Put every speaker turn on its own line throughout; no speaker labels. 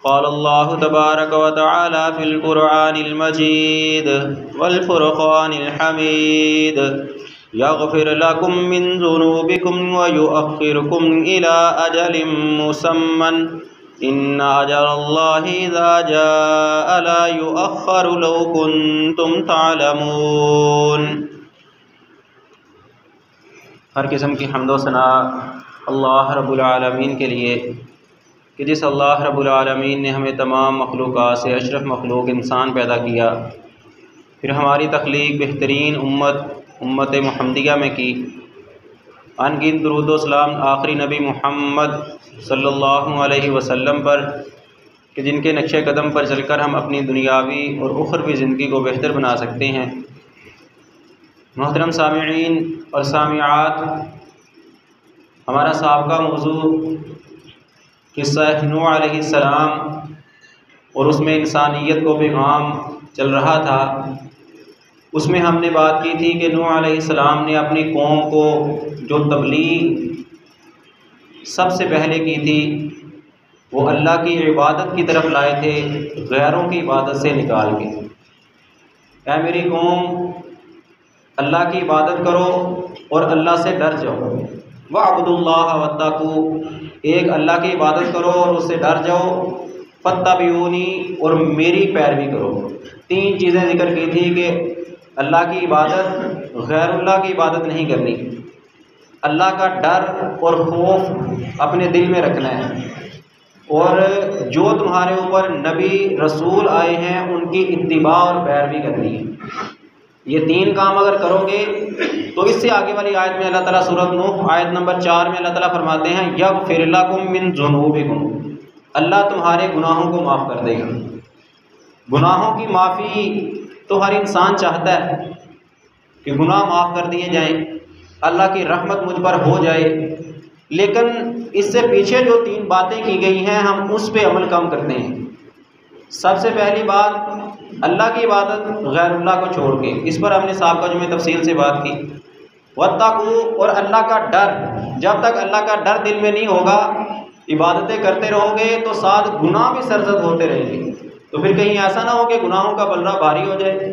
क़ाल अल्लाहु तबारक व तआला फ़िल क़ुरआनिल मजीद वल फ़ुरक़ानिल हमीद यग़फ़िर लकुम मिन ज़ुनूबिकुम व युअख़्ख़िरुकुम इला अजलिम मुसम्मन इन्ना अजलल्लाहि इज़ा जाअ ला युअख़्ख़रु लौ कुन्तुम तअलमून। हर किस्म की हम्द व सना अल्लाह रब्बुल आलमीन के लिए कि जिस अल्लाह रब्बुल आलमीन ने हमें तमाम मखलूक़ात से अशरफ मखलूक इंसान पैदा किया, फिर हमारी तख्लीक बेहतरीन उम्मत मुहम्मदिया में की। अनगिनत दुरूद व सलाम आखिरी नबी मोहम्मद सल्लल्लाहु अलैहि वसल्लम पर कि जिनके नक्शे कदम पर चलकर हम अपनी दुनियावी और उखरवी ज़िंदगी को बेहतर बना सकते हैं। मोहतरम सामिईन और सामिआत, हमारा साबका मौजू किस्सा नूह अलैहिस्सलाम और उसमें इंसानियत को पैगाम चल रहा था। उसमें हमने बात की थी कि नूह अलैहिस्सलाम ने अपनी कौम को जो तबलीग सबसे पहले की थी वो अल्लाह की इबादत की तरफ लाए थे, गैरों की इबादत से निकाल के। ऐ मेरी कौम, अल्लाह की इबादत करो और अल्लाह से डर जाओ। वअब्दुल्लाह वत्तकू, एक अल्लाह की इबादत करो और उससे डर जाओ। फत्तबिऊनी, और मेरी पैरवी करो। तीन चीज़ें जिक्र की थी कि अल्लाह की इबादत, गैरुल्लाह की इबादत नहीं करनी, अल्लाह का डर और खौफ अपने दिल में रखना है, और जो तुम्हारे ऊपर नबी रसूल आए हैं उनकी इत्तिबा और पैरवी करनी है। ये तीन काम अगर करोगे तो इससे आगे वाली आयत में अल्लाह ताला सूरत नूह आयत नंबर 4 में अल्लाह ताला फरमाते हैं यग़फ़िर लकुम मिन ज़ुनूबिकुम, अल्लाह तुम्हारे गुनाहों को माफ़ कर देगा। गुनाहों की माफ़ी तो हर इंसान चाहता है कि गुनाह माफ़ कर दिए जाएं, अल्लाह की रहमत मुझ पर हो जाए, लेकिन इससे पीछे जो तीन बातें की गई हैं हम उस पर अमल कम करते हैं। सबसे पहली बात, अल्लाह की इबादत गैरुल्लाह को छोड़ के, इस पर हमने साहब में तफसील से बात की। वत्तकू, और अल्लाह का डर, जब तक अल्लाह का डर दिल में नहीं होगा, इबादतें करते रहोगे तो साथ गुनाह भी सरजद होते रहेंगे, तो फिर कहीं ऐसा ना हो कि गुनाहों का बलरा भारी हो जाए।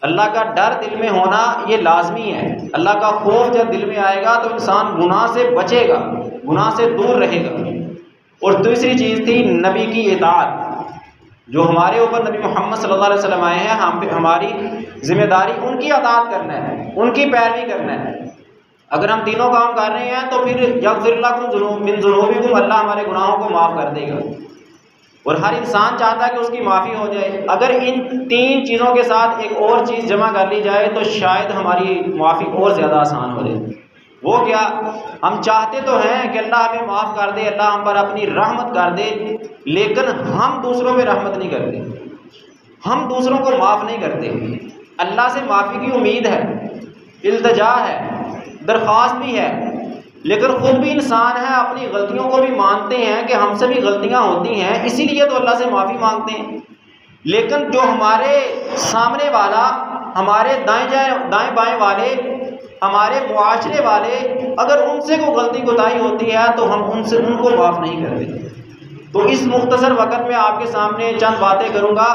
अल्लाह का डर दिल में होना ये लाजमी है। अल्लाह का खौफ जब दिल में आएगा तो इंसान गुनाह से बचेगा, गुनाह से दूर रहेगा। और दूसरी चीज़ थी नबी की इताअत, जो हमारे ऊपर नबी मोहम्मद सल्लल्लाहु अलैहि वसल्लम आए हैं, हम पे हमारी जिम्मेदारी उनकी अताअत करना है, उनकी पैरवी करना है। अगर हम तीनों काम कर रहे हैं तो फिर यग़फ़िर लकुम मिन ज़ुनूबिकुम, अल्लाह हमारे गुनाहों को माफ़ कर देगा। और हर इंसान चाहता है कि उसकी माफ़ी हो जाए। अगर इन तीन चीज़ों के साथ एक और चीज़ जमा कर ली जाए तो शायद हमारी माफ़ी और ज़्यादा आसान हो जाए। वो क्या, हम चाहते तो हैं कि अल्लाह हमें माफ़ कर दे, अल्लाह हम पर अपनी रहमत कर दे, लेकिन हम दूसरों पे रहमत नहीं करते, हम दूसरों को माफ़ नहीं करते। अल्लाह से माफ़ी की उम्मीद है, इल्तिजा है, दरख्वास्त भी है, लेकिन ख़ुद भी इंसान है, अपनी गलतियों को भी मानते हैं कि हमसे भी गलतियां होती हैं, इसीलिए तो अल्लाह से माफ़ी मांगते हैं। लेकिन जो हमारे सामने वाला, हमारे दाएं बाएं वाले, हमारे मुआशरे वाले, अगर उनसे कोई गलती कोताही होती है तो हम उनको माफ़ नहीं करते। तो इस मुख्तसर वक़्त में आपके सामने चंद बातें करूँगा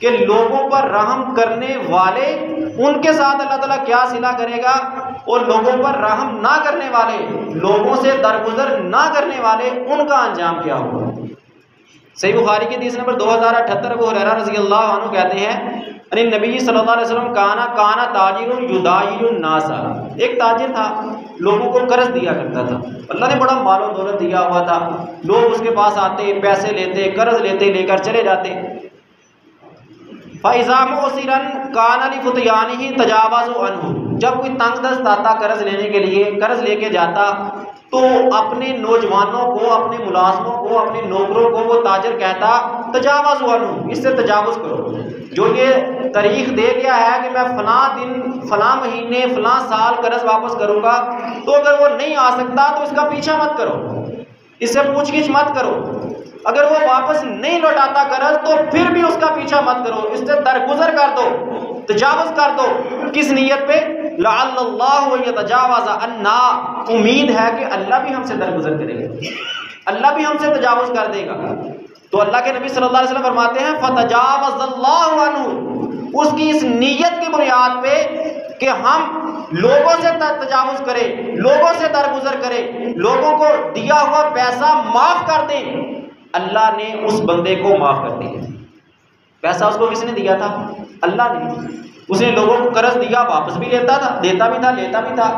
कि लोगों पर रहम करने वाले, उनके साथ अल्लाह ताला क्या सिला करेगा, और लोगों पर रहम ना करने वाले, लोगों से दरगुजर ना करने वाले, उनका अंजाम क्या होगा। सही बुखारी की हदीस नंबर 2078, अबू हुरैरा रज़ी अल्लाह अन्हु कहते हैं अन नबी सल्लल्लाहु अलैहि वसल्लम काना ताजिरुन युदाइयुन नासा, एक ताजिर था, लोगों को कर्ज दिया करता था। अल्लाह ने बड़ा मालो दौलत दिया हुआ था, लोग उसके पास आते, पैसे लेते, कर्ज लेते, लेकर चले जाते। फ़इज़ा मुसिरन काना लिफुतयानिही तजावज़ु अन्हु, जब कोई तंगदस्त आता कर्ज लेने के लिए, कर्ज लेके जाता तो अपने नौजवानों को, अपने मुलाजमों को, अपने नौकरों को वो ताजर कहता तजावज़ु अन्हु, इससे तजावुज़ करो। जो ये तारीख दे गया है कि मैं फलां दिन, फलां महीने, फलां साल कर्ज वापस करूँगा, तो अगर वो नहीं आ सकता तो इसका पीछा मत करो, इससे पूछगिछ मत करो। अगर वो वापस नहीं लौटाता कर्ज तो फिर भी उसका पीछा मत करो, इससे दरगुजर कर दो, तजावुज़ कर दो। किस नीयत पे? लअल्लल्लाहु यतजावज़ अन्ना, उम्मीद है कि अल्लाह भी हमसे दरगुजर करेगा। अल्लाह भी हमसे तजावुज़ कर देगा। तो अल्लाह के नबी सल्लल्लाहु अलैहि वसल्लम फरमाते हैं फतजावज़ल्लाहु अन्हु, उसकी इस नीयत की बुनियाद पे कि हम लोगों से तजावुज़ करें, लोगों से दरगुजर करें, लोगों को दिया हुआ पैसा माफ कर दें, अल्लाह ने उस बंदे को माफ कर दिया। पैसा उसको किसने दिया था? अल्लाह ने। उसने लोगों को कर्ज दिया, वापस भी लेता था, देता भी था, लेता भी था।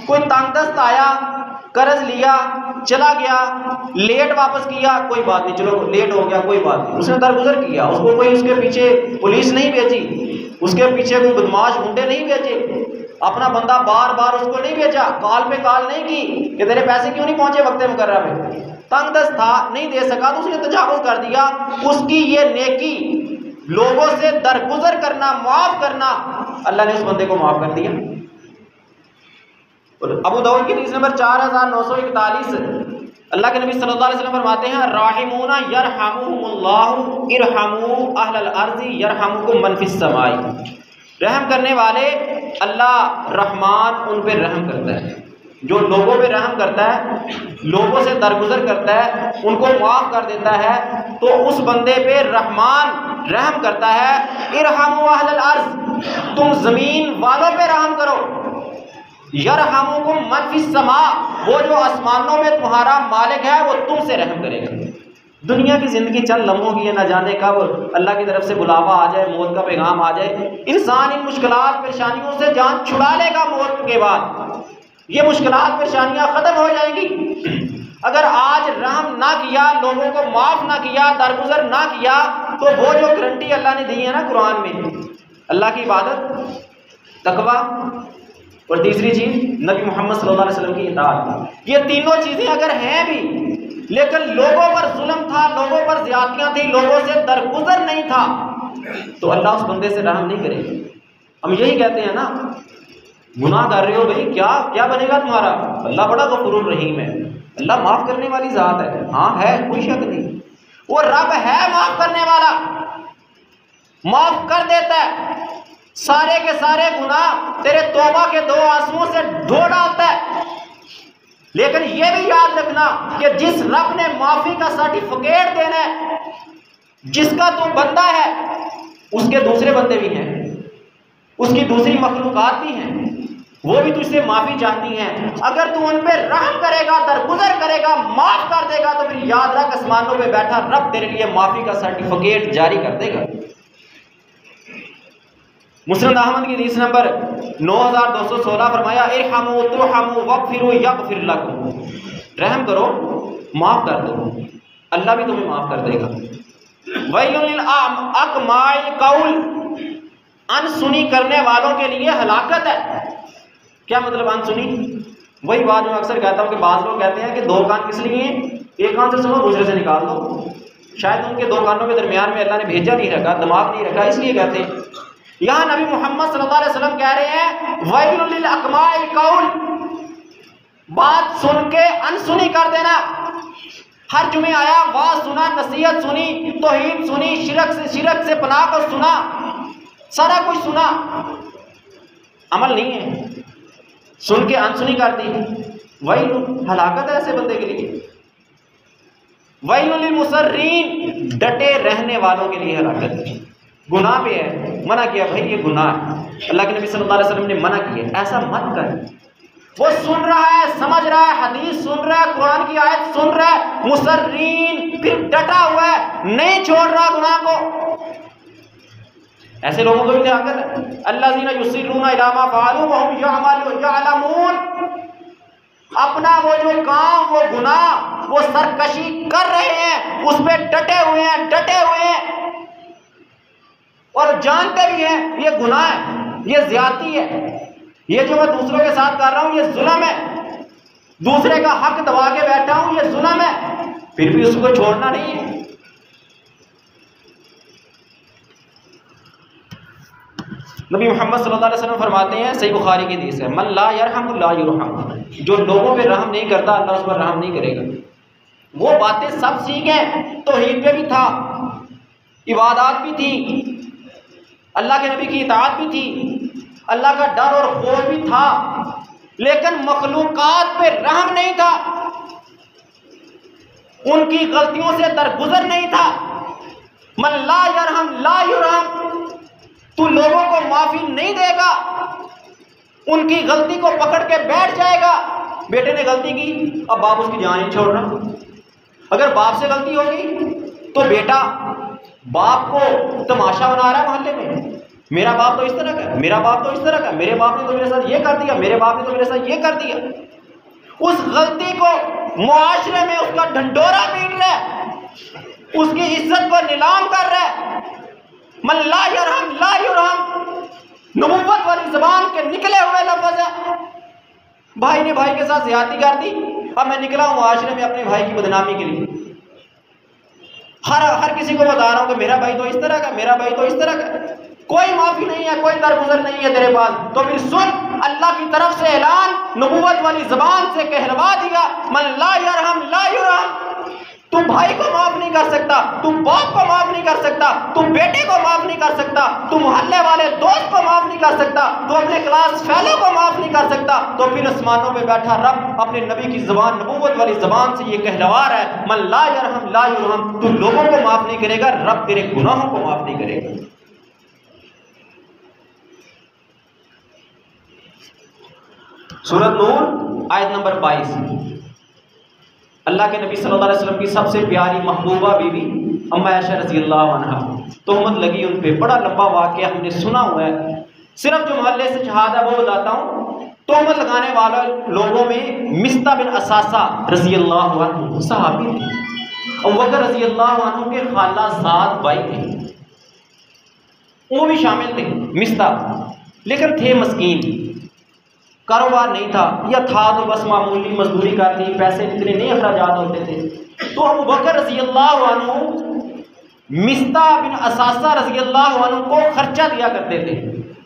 कोई तंगदस्त आया, कर्ज लिया, चला गया, लेट वापस किया, कोई बात नहीं, चलो लेट हो गया, कोई बात नहीं, उसने दरगुजर किया। उसको कोई उसके पीछे पुलिस नहीं भेजी, उसके पीछे कोई बदमाश गुंडे नहीं भेजे, अपना बंदा बार बार उसको नहीं भेजा, कॉल पे कॉल नहीं की कि तेरे पैसे क्यों नहीं पहुंचे वक्त मुकर्रर में। तंगदस्त था, नहीं दे सका तो उसने तजावुज़ कर दिया। उसकी ये नेकी, लोगों से दरगुजर करना, माफ करना, अल्लाह ने उस बंदे को माफ कर दिया। अबू दाऊद की हदीस नंबर 4941, अल्लाह के नबी सल्लल्लाहु अलैहि वसल्लम फरमाते हैं राहिमूना यरहमुहुमुल्लाहु इरहमू अहलल अर्ज़ि यरहमुकुम मन फिस समाई। रहम करने वाले अल्लाह रहमान उन पे रहम करता है। जो लोगों पे रहम करता है, लोगों से दरगुजर करता है, उनको माफ कर देता है, तो उस बंदे पे रहमान रहम करता है। इरहमू अहलल अर्ज़, तुम जमीन वालों पे रहम करो। यरहमुकुम मन फिस समा, वो जो आसमानों में तुम्हारा मालिक है वो तुमसे रहम करेगा। दुनिया की जिंदगी चंद लम्हों की है, न जाने कब अल्लाह की तरफ से बुलावा आ जाए, मौत का पैगाम आ जाए। इंसान इन मुश्किलात परेशानियों से जान छुड़ा लेगा। मौत के बाद ये मुश्किलात परेशानियां खत्म हो जाएंगी। अगर आज रहम ना किया, लोगों को माफ ना किया, दरगुजर ना किया, तो वो जो गारंटी अल्लाह ने दी है ना कुरान में, अल्लाह की इबादत, तकवा, और तीसरी चीज नबी मोहम्मद सल्लल्लाहु अलैहि वसल्लम की इताअत, ये तीनों चीजें अगर हैं भी, लेकिन लोगों पर जुल्म था, लोगों पर ज्यादतियां थी, लोगों से दरगुजर नहीं था, तो अल्लाह उस बंदे से रहम नहीं करेगा। हम यही कहते हैं ना, गुनाह कर रहे हो भाई, क्या क्या बनेगा तुम्हारा? अल्लाह बड़ा गफूरुर रहीम है, अल्लाह माफ करने वाली जात है। हाँ है, कोई शक नहीं, वो रब है माफ करने वाला, माफ कर देता है। सारे के सारे गुनाह तेरे तौबा के दो आंसुओं से धो डालता है। लेकिन यह भी याद रखना कि जिस रब ने माफी का सर्टिफिकेट देना है, जिसका तू बंदा है, उसके दूसरे बंदे भी हैं, उसकी दूसरी मखलूकात भी हैं, वो भी तुझसे माफी चाहती हैं। अगर तू उन पे रहम करेगा, दरगुजर करेगा, माफ कर देगा, तो फिर याद रख आसमानों पे बैठा रब तेरे लिए माफी का सर्टिफिकेट जारी कर देगा। मुस्लिम अहमद की हदीस नंबर 9216 फरमाया इरहमू तुरहमू वगफिरू यगफिर लकुम, रहम करो, माफ कर दो, अल्लाह भी तुम्हें माफ कर देगा। वैलुल लिल अकमाइल कौल, अनसुनी करने वालों के लिए हलाकत है। क्या मतलब अनसुनी? वही बात मैं अक्सर कहता हूँ कि बाज़ लोग कहते हैं कि दो कान किस लिए हैं, एक कान से सुनो, दूसरे से निकाल दो। शायद उनके दो कानों के दरमियान में अल्लाह ने भेजा नहीं रखा, दिमाग नहीं रखा, इसलिए कहते हैं। यहाँ नबी मोहम्मद सल्लल्लाहु अलैहि वसल्लम कह रहे हैं वैलुल लिल अकमाइल कौल, बात सुन के अनसुनी कर देना। हर जुमे आया, वाज सुना, नसीहत सुनी, तौहीद सुनी, शिरक से पनाह को सुना, सारा कुछ सुना, अमल नहीं है, सुन के अनसुनी कर दी, वही हलाकत है ऐसे बंदे के लिए। वैलुल लिल मुसर्रीन, डटे रहने वालों के लिए हलाकत है। गुनाह पे है, मना किया भाई ये गुनाह है, अल्लाह के नबी सल्लल्लाहु अलैहि वसल्लम ने मना किया, ऐसा मत कर। वो सुन रहा है, समझ रहा है, हदीस सुन रहा है, कुरान की आयत सुन रहा है, मुसर्रीन, फिर डटा हुआ है, नहीं छोड़ रहा गुनाह को। ऐसे लोगों को भी हलाकत है। अल्लाज़ीना युसिर्रूना इला मा फ़अलू व हुम यअलमून, अपना वो जो काम, वो गुनाह, वो सरकशी कर रहे हैं, उस पर डटे हुए हैं, डटे हुए हैं, और जानते भी हैं ये गुनाह है, ये ज्यादती है, ये जो मैं दूसरों के साथ कर रहा हूं ये जुल्म है, दूसरे का हक दबा के बैठा हूं ये जुल्म है, फिर भी उसको छोड़ना नहीं है। नबी मोहम्मद सल्लल्लाहु अलैहि वसल्लम फरमाते हैं, सही बुखारी की हदीस है, मन ला यरहम ला युरहम, जो लोगों पे रहम नहीं करता अल्लाह उस पर रहम नहीं करेगा। वो बातें सब सीखे, तौहीद पे भी था, इबादत भी थी, अल्लाह के नबी की इताअत भी थी, अल्लाह का डर और खौफ भी था, लेकिन मखलूकात पे रहम नहीं था।
उनकी गलतियों से दरगुजर नहीं था। मन ला यरहम ला युरहम, तू लोगों को माफी नहीं देगा, उनकी गलती को पकड़ के बैठ जाएगा। बेटे ने गलती की, अब बाप उसकी जान ही छोड़ रहा। अगर बाप से गलती होगी तो बेटा बाप को तमाशा बना रहा है मोहल्ले में, मेरा बाप तो इस तरह का, मेरा बाप तो इस तरह का, मेरे बाप ने तो मेरे साथ ये कर दिया, मेरे बाप ने तो मेरे साथ ये कर दिया। उस गलती को मुआशरे में उसका ढंढोरा पीट रहा है, उसकी इज्जत को नीलाम कर रहा है। मन ला यरहम ला युरहम नबुव्वत वाली जबान के निकले हुए लफ्ज है। भाई ने भाई के साथ ज्यादती कर दी, अब मैं निकला हूं मुआशरे में अपने भाई की बदनामी के लिए। हर किसी को बता रहा हूं कि मेरा भाई तो इस तरह का, मेरा भाई तो इस तरह का। कोई माफी नहीं है, कोई दरगुजर नहीं है तेरे पास। तो फिर सुन, अल्लाह की तरफ से ऐलान नबुव्वत वाली जबान से कहलवा दिया, मन ला यरहम ला युरहम। तू भाई को माफ नहीं कर सकता, तू बाप को माफ नहीं कर सकता, तू बेटे को माफ नहीं कर सकता, तू मोहल्ले वाले दोस्त को माफ नहीं कर सकता, तू अपने क्लास फेलो को माफ नहीं कर सकता। तो फिर आसमानों पे बैठा रब अपने नबी की जबान, नबुव्वत वाली जबान से ये कहलवा रहा है, मन ला यरहम ला युरहम। तू लोगों को माफ नहीं करेगा, रब तेरे गुनाहों को माफ नहीं करेगा। सूरत नूर आयत नंबर 22। अल्लाह के नबी सल्लल्लाहु अलैहि वसल्लम की सबसे प्यारी महबूबा बीवी अम्मा आयशा रज़ी अल्लाह अन्हा, तोहमत लगी उन पे। बड़ा लंबा वाक़या हमने सुना हुआ है, सिर्फ जो मोहल्ले से जहाद है वो बताता हूँ। तोहमत लगाने वाले लोगों में मिस्ता बिन असासा रज़ी अल्लाह अन्हु सहाबी थे, अबू बकर रज़ी अल्लाह अन्हु के खालाजाद भाई थे, वो भी शामिल थे मिस्ता। लेकिन थे मस्कीन, कारोबार नहीं था, या था तो बस मामूली मजदूरी कर ली, पैसे इतने नहीं अखराजात होते थे। तो अबू बकर रज़ी अल्लाह अन्हु मिस्ता बिन असासा रज़ी अल्लाह अन्हु को खर्चा दिया करते थे,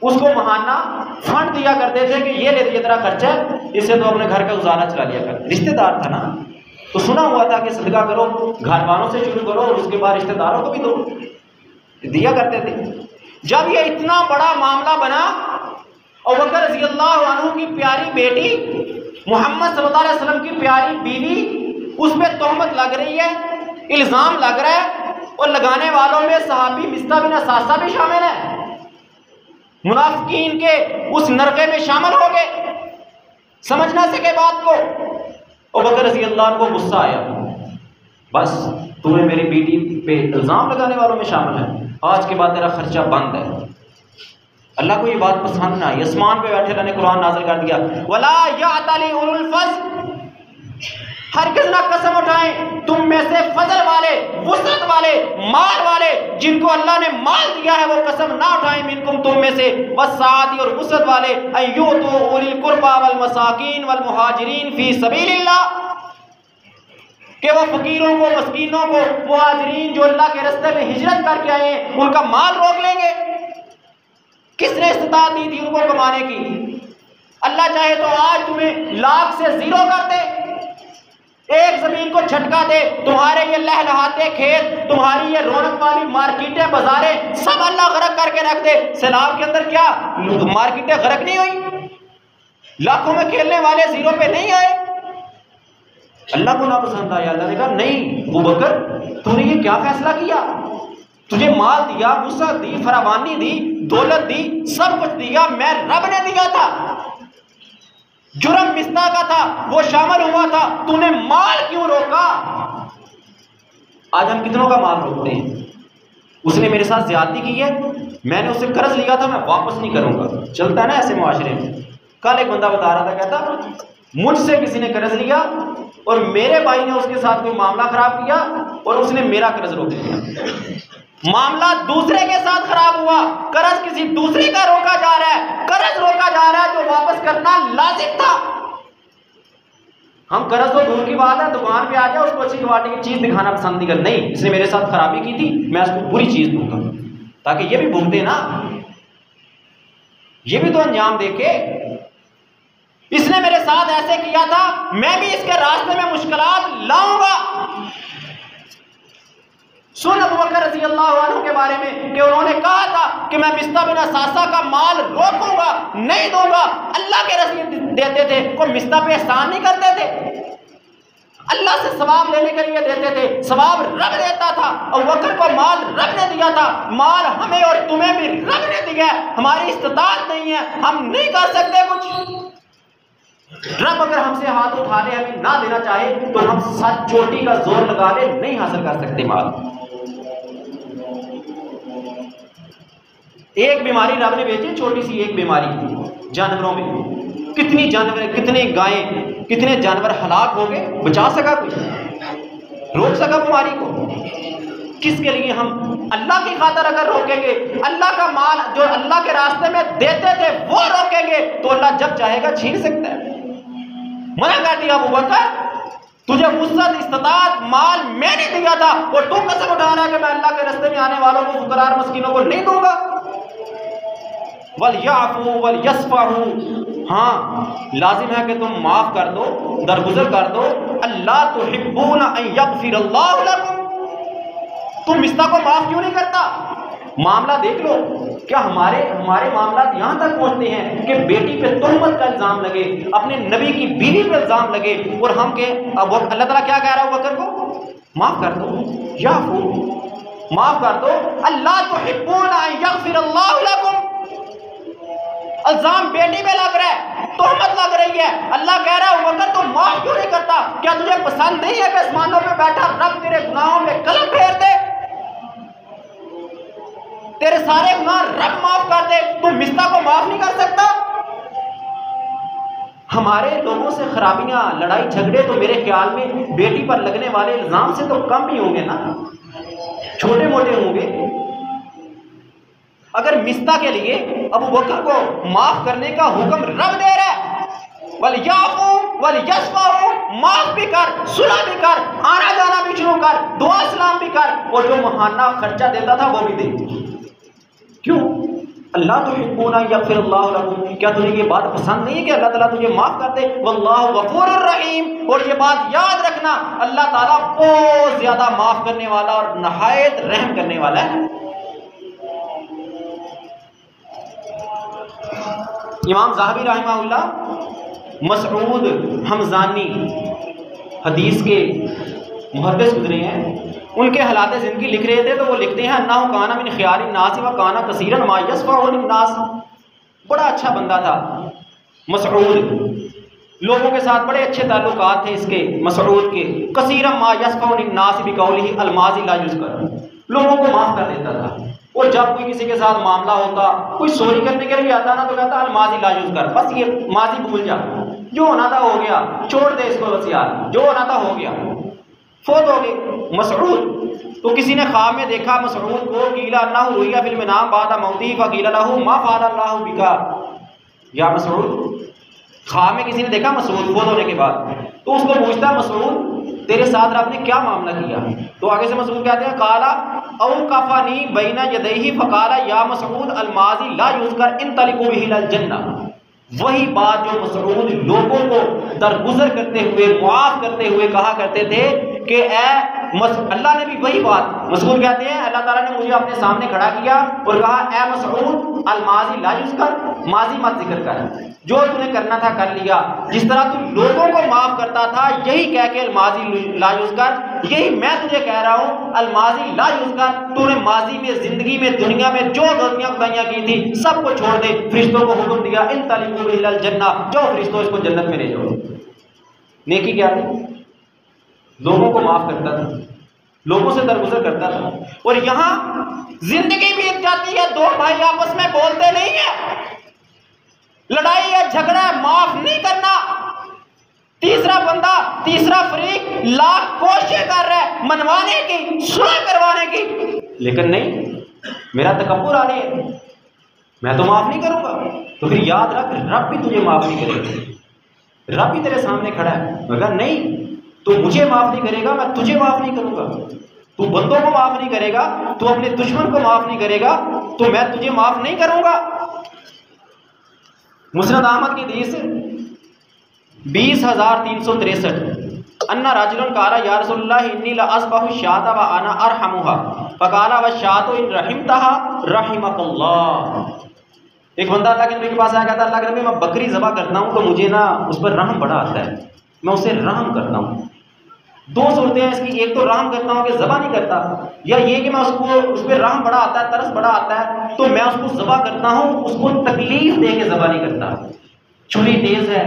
उसको महाना फंड दिया करते थे कि ये ले दिए तेरा खर्चा, इससे तो अपने घर का गुजारा चला लिया कर। रिश्तेदार था ना, तो सुना हुआ था कि सदका करो, घर वालों से शुरू करो और उसके बाद रिश्तेदारों को भी दो, दिया करते थे। जब ये इतना बड़ा मामला बना, अबू बकर रज़ी अल्लाह अन्हु की प्यारी बेटी मोहम्मद सल्लल्लाहु अलैहि वसल्लम की प्यारी बीवी, उस पर तोहमत लग रही है, इल्ज़ाम लग रहा है, और लगाने वालों में सहाबी मिस्ता बिन असासा भी शामिल है। मुनाफिकीन के उस नरके में शामिल हो गए, समझ ना सके बात को। अबू बकर रज़ी अल्लाह अन्हु को गुस्सा आया, बस तुम्हें मेरी बेटी पे इल्ज़ाम लगाने वालों में शामिल है, आज के बाद तेरा खर्चा बंद है। अल्लाह को ये बात पसंद ना आई, आसमान पे बैठे अल्लाह ने कुरान नाज़िल कर दिया, वला यातली उलुल फज़ल, हरगिज़ ना कसम उठाएं तुम में से फजल वाले, वुसअत वाले, माल वाले, जिनको अल्लाह ने माल दिया है, वो कसम ना उठाएं मिनकुम तुम में से, वस्साती और वुसअत वाले, अय्यूतु उलिल कुर्बा वल मसाकीन वल मुहाजिरीन फी सबीलिल्लाह, कि वो फकीरों को, मस्कीनों को, मुहाजिरीन जो अल्लाह के रास्ते में हिजरत करके आए हैं, उनका माल रोक लेंगे। किसने इस्तिताअत दी थी उनको कमाने की? अल्लाह चाहे तो आज तुम्हें लाख से जीरो कर दे, एक जमीन को झटका दे, तुम्हारे ये लहलहाते खेत, तुम्हारी ये रौनक वाली मार्केटें, बाजारें सब अल्लाह गरक करके रख दे। सैलाब के अंदर क्या मार्केटें गरक नहीं हुई? लाखों में खेलने वाले जीरो पे नहीं आए? अल्लाह को ना पसंद आया। अल्लाह ने कहा नहीं अबू बकर, तूने ये क्या फैसला किया? तुझे माल दिया, वुसअत दी, फरावानी दी, दौलत दी, सब कुछ दिया, मैं रब ने दिया था। जुर्म मिस्ता का था, वो शामिल हुआ था, तूने माल क्यों रोका? आज हम कितनों का माल रोकते हैं? उसने मेरे साथ ज्यादती की है, मैंने उससे कर्ज लिया था, मैं वापस नहीं करूंगा। चलता है ना ऐसे मुआशरे में। कल एक बंदा बता रहा था, कहता मुझसे किसी ने कर्ज लिया और मेरे भाई ने उसके साथ कोई मामला खराब किया और उसने मेरा कर्ज रोक दिया। मामला दूसरे के साथ खराब हुआ, कर्ज किसी दूसरे का रोका जा रहा है, कर्ज रोका जा रहा है जो वापस करना लाजिम था। हम कर्ज तो दूर की बात है, दुकान पे आ जाए, उसको अच्छी क्वालिटी की चीज दिखाना पसंद नहीं करते। नहीं, इसने मेरे साथ खराबी की थी, मैं उसको बुरी चीज दूंगा, ताकि ये भी भुगते ना, ये भी तो अंजाम देखे। इसने मेरे साथ ऐसे किया था, मैं भी इसके रास्ते में मुश्किलात लाऊंगा। सुन अबू बकर रज़ी अल्लाह अन्हु के बारे में कि उन्होंने कहा था कि मैं मिस्ता बिन असासा का माल रोकूंगा, नहीं दूंगा। अल्लाह के रसूल देते थे, कोई मिस्ता पे एहसान नहीं करते थे। अल्लाह से सवाब लेने के लिए देते थे, सवाब रब देता था। और वक्र को माल रब ने दिया था, माल हमें और तुम्हें भी रब ने दिया है। हमारी इस्तिताअत नहीं है, हम नहीं कर सकते कुछ। रब अगर हमसे हाथ उठा ले, हमें ना देना चाहे, तो हम सर चोटी का जोर लगा ले नहीं हासिल कर सकते माल। एक बीमारी रब ने भेजी, छोटी सी एक बीमारी जानवरों में, कितनी जानवर, कितने गायें, कितने जानवर हलाक हो गए, बचा सका कोई? रोक सका बीमारी को? किसके लिए? हम अल्लाह की खातिर अगर रोकेंगे, अल्लाह का माल जो अल्लाह के रास्ते में देते थे वो रोकेंगे, तो अल्लाह जब चाहेगा छीन सकता है। मना कर दिया अबू बकर, तुझे वुसअत, इस्तिताअत, माल मैंने दिया था और तू कसम उठा रहा है कि मैं अल्लाह के रास्ते में आने वालों को, फुकरार मस्कीनों को नहीं दूंगा। वल याफू वल यस्फहू, हाँ लाजिम है कि तुम माफ कर दो, दरगुजर कर दो। अल्लाह तुहिब्बूना अन यगफिरल्लाहु लकुम, तुम मिस्ता को माफ क्यों नहीं करता? मामला देख लो, क्या हमारे मामला यहाँ तक पहुँचते हैं कि बेटी पे तोहमत का इल्जाम लगे, अपने नबी की बीवी पे इल्जाम लगे, और हम के अब अल्लाह ताला क्या कह रहा है बकर को? माफ कर दो, याफू, माफ कर दो। अल्लाह तुहिब्बूना अन यगफिरल्लाहु लकुम, इल्जाम बेटी पे लग रहा है, तोहमत लग रही है। अल्लाह कह रहा है बकर तुम माफ क्यों नहीं करता? क्या तुझे पसंद नहीं है कि आसमानों पे बैठा रब तेरे गुनाहों में कलम फेर दे, तेरे सारे गुनाह रब माफ कर दे? तुम मिस्ता को माफ नहीं कर सकता? हमारे लोगों से खराबियां, लड़ाई झगड़े तो मेरे ख्याल में बेटी पर लगने वाले इल्जाम से तो कम ही होंगे ना, छोटे मोटे होंगे। अगर मिस्ता के लिए अबू बकर को माफ करने का हुक्म रब दे रहा है, वल याफू वल यस्फहू, माफ भी कर, सुलह भी कर, आना जाना भी शुरू कर, दुआ सलाम भी कर, और जो महाना खर्चा देता था वो भी दे। क्यों? अल्लाह तुहिब्बूना यगफिरल्लाहु लकुम, क्या तुझे ये बात पसंद नहीं है कि अल्लाह ताला तुझे माफ कर दे? वल्लाहु गफूरुर रहीम, और ये बात याद रखना, अल्लाह ताला बहुत ज्यादा माफ करने वाला और नहायत रहम करने वाला है। इमाम ज़हाबी रहमहुल्लाह मसऊद हमज़ानी हदीस के मुहद्दिस गुजरे हैं, उनके हालात ज़िंदगी लिख रहे थे तो वो लिखते हैं अन्नहु काना मिन ख़ियारिन नास व काना कसीरन मा यस्फ़हु लिन्नास, बड़ा अच्छा बंदा था मसऊद, लोगों के साथ बड़े अच्छे ताल्लुकात थे इसके मसऊद के। कसीरन मा यस्फ़हु लिन्नास बिक़ौलिही अलमाज़ी ला युज़कर, लोगों को माफ़ कर देता था। और जब कोई किसी के साथ मामला होता, कोई चोरी करने के लिए आता ना, तो कहता अलमाज़ी ला युज़कर, बस ये माजी भूल जा, जो होना था हो गया, छोड़ दे इसको, बस यार जो होना था हो गया। फोत हो गए मसऊद, तो किसी ने ख्वाब में देखा मसऊद को, कीला अन्नहु रुइया फिल मनाम बादा मौती फकीला लहू मा फ़अलल्लाहु बिका, या मसऊद, ख्वाब में किसी ने देखा मसऊद फोत होने के बाद, तो उसको पूछता मसऊद तेरे साथ रब ने क्या मामला किया? तो आगे से मसऊद कहते हैं काला औ कफनी बैना यदैहि फकाला या मसऊद अलमाज़ी ला युज़कर इंतलिकू बिही इलल जन्ना, वही बात जो मसऊद लोगों को दरगुजर करते हुए, मुआफ करते हुए कहा करते थे कि अल्लाह ने भी वही बात, मसऊद कहते हैं अल्लाह ताला ने मुझे अपने सामने खड़ा किया और कहा ए मसऊद अलमाज़ी ला युज़कर, माजी मत जिक्र कर, जो तूने करना था कर लिया। जिस तरह तू लोगों को माफ करता था, यही कह के अलमाज़ी ला युज़कर, यही मैं तुझे कह रहा हूँ अलमाज़ी ला युज़कर, तूने माजी में, जिंदगी में, दुनिया में जो गलतियां खुदाइयां की थी सबको छोड़ दे। फरिश्तों को हुक्म दिया इंतलिकू बिही इलल जन्ना, जाओ फरिश्तों इसको जन्नत में ले जाओ। नेकी क्या थी? लोगों को माफ करता था, लोगों से दरगुजर करता था। और यहां जिंदगी बीत जाती है, दो भाई आपस में बोलते नहीं है, लड़ाई है, झगड़ा है, माफ नहीं करना, तीसरा बंदा, तीसरा फरीक लाख कोशिश कर रहा है मनवाने की, सुलह करवाने की, लेकिन नहीं, मेरा तकब्बुर आ रही है, मैं तो माफ नहीं करूंगा। तो फिर याद रख रब भी तुझे माफ नहीं करेगा, रब भी तेरे सामने खड़ा है, मगर नहीं, तू मुझे माफ नहीं करेगा, मैं तुझे माफ नहीं करूंगा। तू बंदों को माफ नहीं करेगा, तू अपने दुश्मन को माफ नहीं करेगा, तो मैं तुझे माफ नहीं करूंगा। मुस्नद अहमद की हदीस 20,363 अन्ना रजुलन काला या रसूलल्लाह इन्नी ला अस्बहु शाता व अना अरहमुहा फकाला व शातु इन रहिमतहा रहिमकल्लाह। एक बंदा अल्लाह के नबी के पास आया, कहता अल्लाह के नबी मैं बकरी ज़बह करता हूँ तो मुझे ना उस पर रहम बड़ा आता है, मैं उसे रहम करता हूँ। दो सूरतें हैं इसकी, एक तो रहम करता हूँ कि ज़बा नहीं करता, या ये कि मैं उसको उस पर रहम बड़ा आता है, तरस बड़ा आता है तो मैं उसको ज़बा करता हूँ, उसको तकलीफ दे के ज़बा नहीं करता। छुरी तेज है,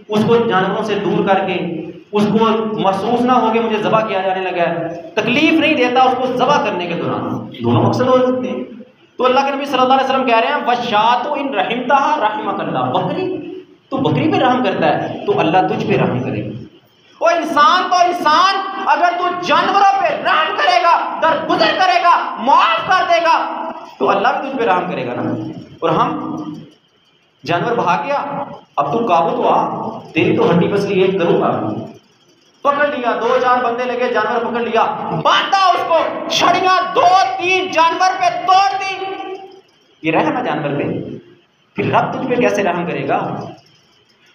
उसको जानवरों से दूर करके उसको महसूस ना हो कि मुझे ज़बा किया जाने लगा है, तकलीफ नहीं देता उसको ज़बा करने के दौरान। दोनों मकसद हो सकते हैं। तो अल्लाह के नबी सल्लल्लाहु अलैहि वसल्लम कह रहे हैं वशातु इन रहिमतहा रहिमकल्लाह, बकरी तो बकरी पे रहम करता है तो अल्लाह तुझ पे रहम करेगा। वो इंसान तो इंसान, अगर तू जानवरों पे रहम करेगा, दरगुजर करेगा, माफ कर देगा तो अल्लाह भी तुझ पे रहम करेगा ना। और हम जानवर भाग गया, अब तू काबू तो आ, तेरी तो हड्डी पसली एक करूंगा। पकड़ लिया, 2-4 बंदे लगे, जानवर पकड़ लिया, बांधा उसको, छड़ियां 2-3 जानवर पे तोड़ दी। ये रहम है जानवर पे, फिर रब तुझ पे कैसे रहम करेगा?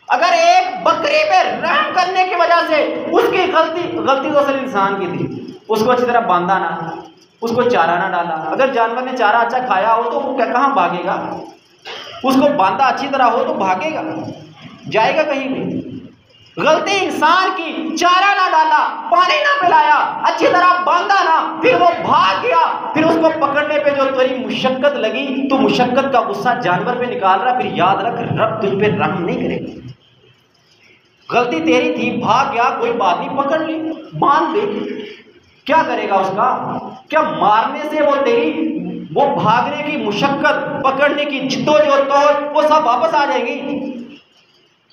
अगर एक बकरी पे रहम करने की वजह से उसकी गलती तो असल इंसान की थी, उसको अच्छी तरह बांधा ना, उसको चारा ना डाला। अगर जानवर ने चारा अच्छा खाया हो तो वो कहाँ भागेगा? उसको बांधा अच्छी तरह हो तो भागेगा, जाएगा कहीं भी। गलती इंसान की, चारा ना डाला, पानी ना पिलाया, अच्छी तरह बांधा ना, फिर वो भाग गया, फिर उसको पकड़ने पे जो तेरी मुशक्कत लगी तो मुशक्कत का गुस्सा जानवर पे निकाल रहा, फिर याद रख रब तुझ पे रहम नहीं करेगा। गलती तेरी थी, भाग गया, कोई बात नहीं, पकड़ ली, बांध दे, क्या करेगा उसका? क्या मारने से वो तेरी वो भागने की मुशक्कत, पकड़ने की जिद्दोजहद वो सब वापस आ जाएगी?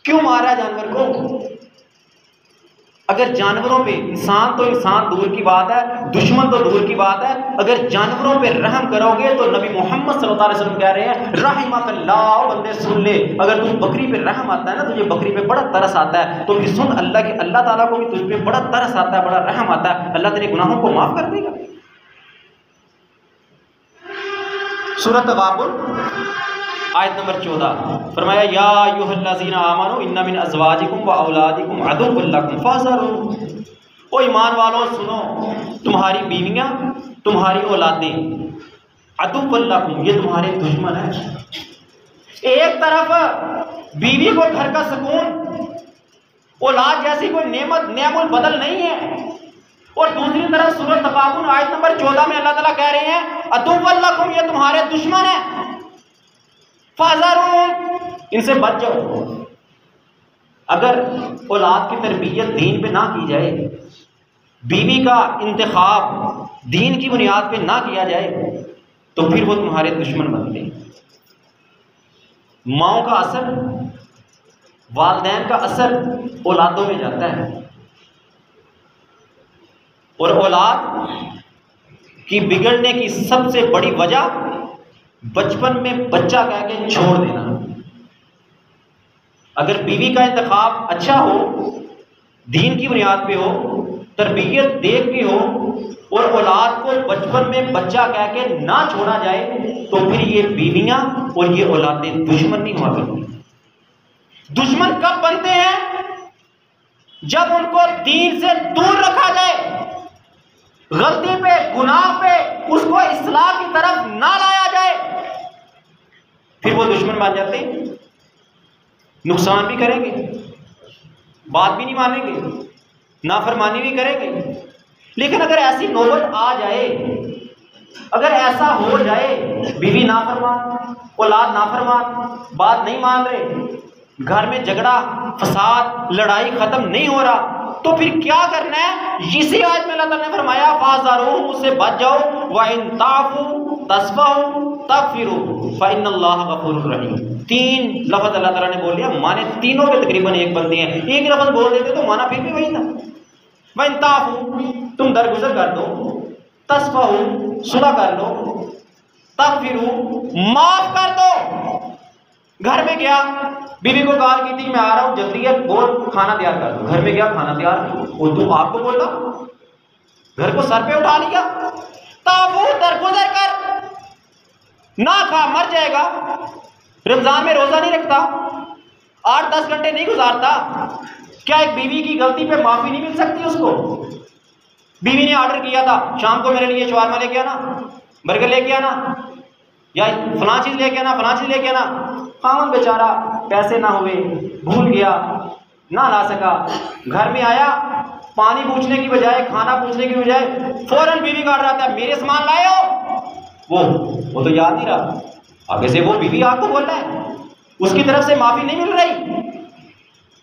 क्यों मारा जानवर को? अगर जानवरों पे, इंसान तो इंसान दूर की बात है, दुश्मन तो दूर की बात है, अगर जानवरों पे रहम करोगे तो नबी मोहम्मद सल्लल्लाहु अलैहि वसल्लम कह रहे हैं रहिमकल्लाह, बंदे सुन ले, अगर तुम बकरी पे रहम आता है ना, तुझे बकरी पे बड़ा तरस आता है, तो फिर सुन अल्लाह ताला को भी तुझ पे बड़ा तरस आता है, बड़ा रहम आता है, अल्लाह तेरे गुनाहों को माफ कर देगा। सूरत तगाबुन आयत नंबर 14 फरमाया या अय्युहल्लज़ीना आमनू इन्ना मिन अज़वाजिकुम व औलादिकुम अदुव्वुल लकुम फ़हज़रू। ओ ईमान वालों सुनो, तुम्हारी बीवियां, तुम्हारी औलादें अदुव्वुल लकुम, ये तुम्हारे दुश्मन है। एक तरफ बीवी को घर का सुकून, औलाद जैसी कोई नेमत नेमुल बदल नहीं है, और दूसरी तरफ सूरत तगाबुन आयत नंबर 14 में अल्लाह ताला कह रहे हैं अदुव्वुल लकुम, ये तुम्हारे दुश्मन है, फ़हज़रू, इनसे बच जाओ। अगर औलाद की तरबियत दीन पे ना की जाए, बीवी का इंतखाब दीन की बुनियाद पे ना किया जाए, तो फिर वो तुम्हारे दुश्मन बनते हैं। माओ का असर, वालिदैन का असर औलादों में जाता है, और औलाद की बिगड़ने की सबसे बड़ी वजह बचपन में बच्चा कह के छोड़ देना। अगर बीवी का इंतखाब अच्छा हो, दीन की बुनियाद पे हो, तरबियत देख के हो, और औलाद को बचपन में बच्चा कह के ना छोड़ा जाए, तो फिर ये बीवियां और ये औलादें दुश्मन नहीं हुआ करती। दुश्मन कब बनते हैं? जब उनको दीन से दूर रखा जाए, गलती पे, गुनाह पे उसको इस्लाह की तरफ ना लाया जाए, फिर वो दुश्मन बन जाते हैं। नुकसान भी करेंगे, बात भी नहीं मानेंगे, नाफरमानी भी करेंगे। लेकिन अगर ऐसी नौबत आ जाए, अगर ऐसा हो जाए, बीवी नाफरमान, औलाद नाफरमान, बात नहीं मान रहे, घर में झगड़ा, फसाद, लड़ाई खत्म नहीं हो रहा, तो फिर क्या करना है? इसी आयत में अल्लाह ताला ने फरमाया फ़हज़रू, उससे बच जाओ, व इन ताफ़ू तस्फ़हू तग़फ़िरू फ़इन्नल्लाह गफ़ूरुर रहीम। 3 लफ्ज़ अल्लाह ताला ने बोल दिया, माने तीनों के तकरीबन एक बनते हैं, एक लफ्ज़ बोल देते तो माना फिर भी वही था। व इन ताफ़ू, तुम दरगुजर कर दो, तस्फ़हू, सुलह कर लो, तग़फ़िरू, माफ कर दो। घर में गया, बीवी को गाल की थी, मैं आ रहा हूं, जल्दी है, बोल खाना तैयार कर दो। घर में गया, खाना तैयार, वो तुम आपको बोला, घर को सर पे उठा लिया, ताबू दरगुजर कर, ना खा मर जाएगा। रमजान में रोजा नहीं रखता, 8-10 घंटे नहीं गुजारता, क्या एक बीवी की गलती पे माफी नहीं मिल सकती उसको? बीवी ने ऑर्डर किया था, शाम को मेरे लिए शवारमा लेके आना, बर्गर लेके आना, या फलां चीज लेके आना, फलां चीज लेके आना। खामन बेचारा पैसे ना हुए, भूल गया, ना ला सका। घर में आया, पानी पूछने की बजाय, खाना पूछने की बजाय फौरन बीवी का ऑर्डर आता है, मेरे सामान लाए हो? वो तो याद नहीं रहा, आगे से वो बीवी आपको बोल रहा है, उसकी तरफ से माफी नहीं मिल रही।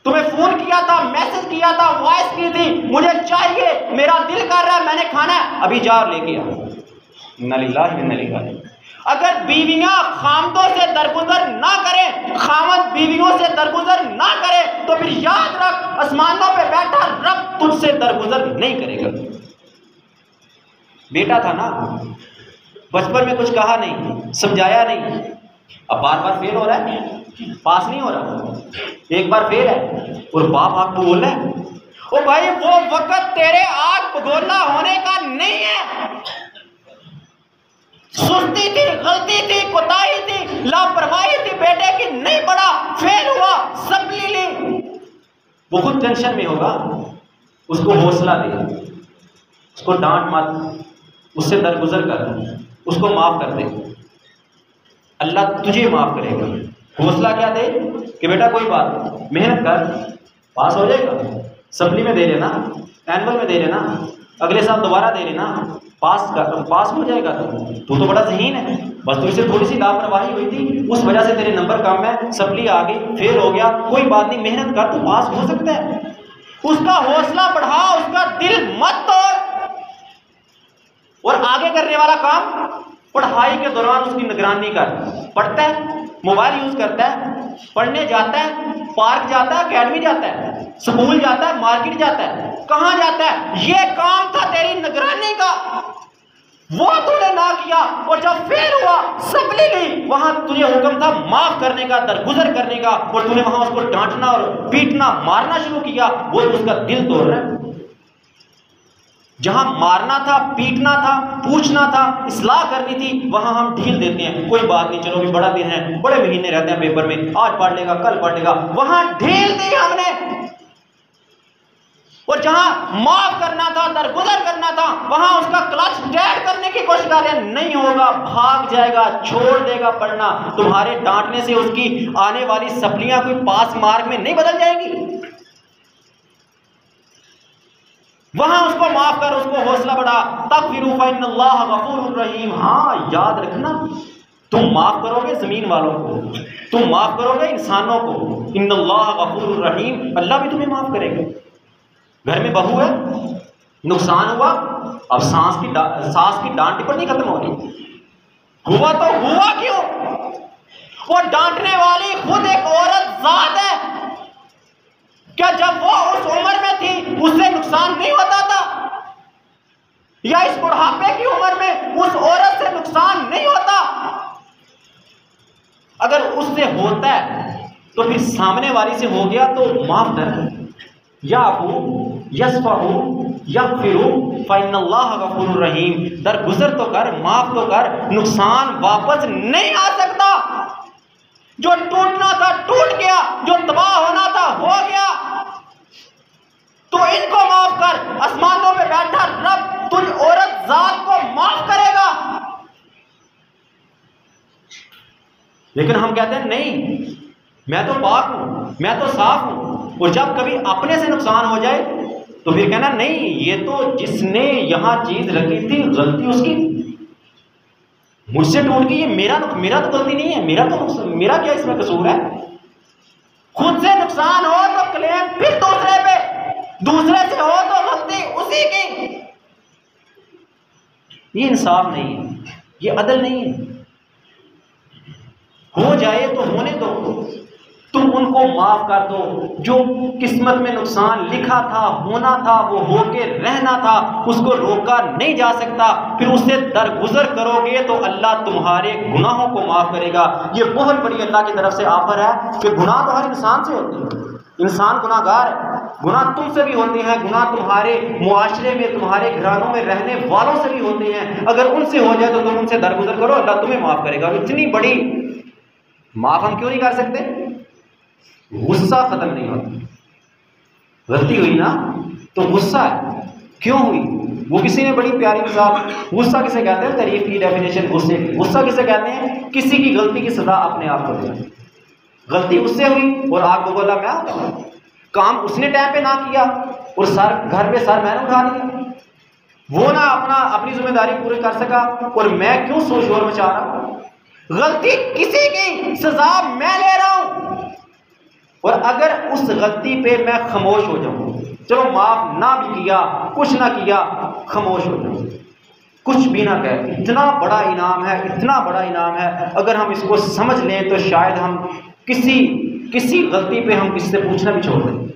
तुम्हें फोन किया था, मैसेज किया था, वॉइस की थी, मुझे चाहिए, मेरा दिल कर रहा है, मैंने खाना है, अभी जा और लेके आ। इन्ना लिल्लाहि व इन्ना इलैहि राजिऊन। अगर बीवियां खामदों से दरगुजर ना करें, खामद बीवियों से दरगुजर ना करे, तो फिर याद रख, आसमानों पे बैठा रब तुझसे दरगुजर नहीं करेगा। बेटा था ना, बचपन में कुछ कहा नहीं, समझाया नहीं, अब बार बार फेल हो रहा है, पास नहीं हो रहा, एक बार फेल है और बाप आपको बोल रहा है, ओ भाई वो वक्त तेरे आग भगोला होने का नहीं है। सुस्ती थी, गलती थी, कोताही थी, लापरवाही थी बेटे की, नहीं पढ़ा, फेल हुआ, सब ली। वो खुद टेंशन में होगा, उसको हौसला दे, उसको डांट मत, उससे दरगुजर कर, उसको माफ कर दे, अल्लाह तुझे माफ करेगा। हौसला क्या दे कि बेटा कोई बात, मेहनत कर, पास हो जाएगा, सप्ली में दे लेना, एनुअल में दे लेना, अगले साल दोबारा दे लेना, पास हो जाएगा। तू तो बड़ा ज़हीन है, बस तुझसे थोड़ी सी लापरवाही हुई थी, उस वजह से तेरे नंबर कम है, सप्ली आ गई, फेल हो गया, कोई बात नहीं, मेहनत कर, तू पास हो सकता है। उसका हौसला बढ़ा, उसका दिल मत तोड़। और आगे करने वाला काम, पढ़ाई के दौरान उसकी निगरानी कर, पढ़ता है, मोबाइल यूज करता है, पढ़ने जाता है, पार्क जाता है, अकेडमी जाता है, स्कूल जाता है, मार्केट जाता है, कहां जाता है, ये काम था तेरी निगरानी का, वो तूने ना किया, और जब फेल हुआ, सप्ली ली, वहां तुझे हुक्म था माफ करने का, दरगुजर करने का, और तूने वहां उसको डांटना और पीटना, मारना शुरू किया, वो उसका दिल तोड़ रहा है। जहां मारना था, पीटना था, पूछना था, इस्लाह करनी थी, वहां हम ढील देते हैं, कोई बात नहीं, चलो भी बड़ा दिन है, बड़े महीने रहते हैं पेपर में, आज पढ़ लेगा, कल पढ़ लेगा, वहां ढील दी हमने। और जहां माफ करना था, दरगुजर करना था, वहां उसका क्लच डेड करने की कोशिश कर रहे हैं, नहीं होगा, भाग जाएगा, छोड़ देगा पढ़ना। तुम्हारे डांटने से उसकी आने वाली सप्लियां कोई पास मार्क में नहीं बदल जाएंगी। वहां उसको माफ कर, उसको हौसला बढ़ा, तगफिरू फइन्नल्लाह गफूरुर रहीम। हाँ याद रखना, तुम माफ करोगे जमीन वालों को, तुम माफ करोगे इंसानों को, इन्नल्लाह गफूरुर रहीम, अल्लाह भी तुम्हें माफ करेगा। घर में बहू है, नुकसान हुआ, अब सास की डांट टिप्पणी खत्म हो रही, हुआ तो हुआ क्यों? वो डांटने वाली खुद एक औरत जात है, क्या जब वो उस उम्र में थी उससे नुकसान नहीं होता था? या इस बुढ़ापे की उम्र में उस औरत से नुकसान नहीं होता? अगर उससे होता है तो फिर सामने वाली से हो गया तो माफ कर, याफू यस्फहू यगफिरू फइन्नल्लाह गफूरुर रहीम। दरगुजर तो कर, माफ तो कर, नुकसान वापस नहीं आ सकता। जो टूटना था टूट गया, जो तबाह होना था हो गया। तो इनको माफ कर, आसमानों पे बैठा रब तुझ औरत जात को माफ करेगा। लेकिन हम कहते हैं नहीं, मैं तो पाक हूं, मैं तो साफ हूं। और जब कभी अपने से नुकसान हो जाए तो फिर कहना नहीं, ये तो जिसने यहां चीज रखी थी गलती उसकी, मुझसे टूट गई, ये मेरा तो गलती नहीं है, मेरा क्या इसमें कसूर है? खुद से नुकसान हो तो क्लेम फिर दूसरे पे, दूसरे से हो तो गलती उसी की। ये इंसाफ नहीं है, ये अदल नहीं है। हो जाए तो होने दो, तुम उनको माफ कर दो। जो किस्मत में नुकसान लिखा था, होना था, वो होके रहना था, उसको रोका नहीं जा सकता। फिर उससे दरगुजर करोगे तो अल्लाह तुम्हारे गुनाहों को माफ करेगा। ये बहुत बड़ी अल्लाह की तरफ से ऑफर है कि गुनाह तो हर इंसान से होते हैं, इंसान गुनाहगार है, गुनाह तुमसे भी होते हैं, गुनाह तुम्हारे मुआशरे में, तुम्हारे घरानों में रहने वालों से भी होते हैं। अगर उनसे हो जाए तो तुम उनसे दरगुजर करो, अल्लाह तुम्हें माफ करेगा। इतनी बड़ी माफ हम क्यों नहीं कर सकते? गुस्सा खत्म नहीं होता। गलती हुई ना तो गुस्सा है, क्यों हुई? वो किसी ने बड़ी प्यारी मिसाल, गुस्सा किसे कहते हैं, तारीफ की डेफिनेशन गुस्से की। गुस्सा किसे कहते हैं? किसी की गलती की सजा अपने आप को देना। गलती उससे हुई और आग बगोला मैं आता हूं, काम उसने टाइम पे ना किया, और सर घर पे सर मैंने उठा लिया, वो ना अपनी जिम्मेदारी पूरी कर सका और मैं क्यों शोर मचा रहा हूं? गलती किसी की, सजा मैं ले रहा हूं। और अगर उस गलती पे मैं खामोश हो जाऊं, चलो माफ ना भी किया, कुछ ना किया, खामोश हो जाऊं, कुछ भी ना कह, इतना बड़ा इनाम है, इतना बड़ा इनाम है। अगर हम इसको समझ लें तो शायद हम किसी गलती पे हम किसी से पूछना भी छोड़ दें।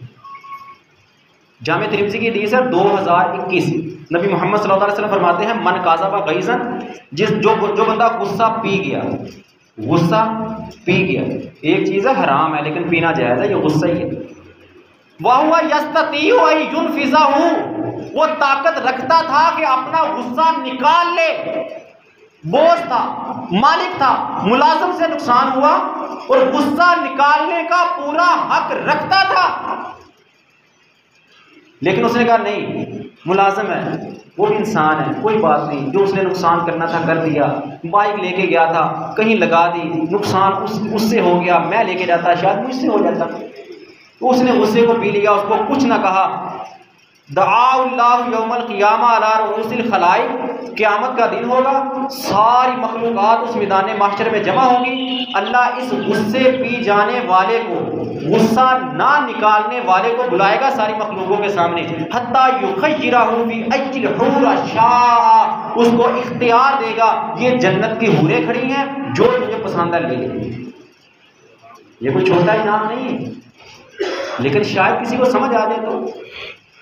जामे तिरमिज़ी की हदीस है 2021, नबी मोहम्मद सल्लल्लाहु अलैहि वसल्लम फरमाते हैं, मन काज़बा गईज़न, जो बंदा गुस्सा पी गया, गुस्सा पी गया, एक चीज़ है हराम है लेकिन पीना जायज़ है, ये गुस्सा ही है। वहुवा यस्ततीउ अन युनफिज़हु, वो ताकत रखता था कि अपना गुस्सा निकाल ले। बोझ था, मालिक था, मुलाजिम से नुकसान हुआ और गुस्सा निकालने का पूरा हक रखता था, लेकिन उसने कहा नहीं, मुलाजिम है, वो भी इंसान है, कोई बात नहीं, जो उसने नुकसान करना था कर दिया। बाइक लेके गया था, कहीं लगा दी, नुकसान उससे हो गया, मैं लेके जाता शायद मुझसे हो जाता। तो उसने गुस्से को पी लिया, उसको कुछ ना कहा। दआउल्लाहु यौमल क़ियामा अला रुऊसिल खलाइक, क़यामत का दिन होगा, सारी मखलूक़ात उस मैदान महशर में जमा होगी। अल्लाह इस गुस्से पी जाने वाले को, गुस्सा ना निकालने वाले को बुलाएगा सारी मखलूकों के सामने, हत्ता युखय्यिरहु फी अय्यिल हुर शाअ, उसको इख्तियार देगा, ये जन्नत की हूरें खड़ी हैं, जो तुझे पसंद है ले ले। ये कोई छोटा इनाम नहीं है, लेकिन शायद किसी को समझ आ जाए तो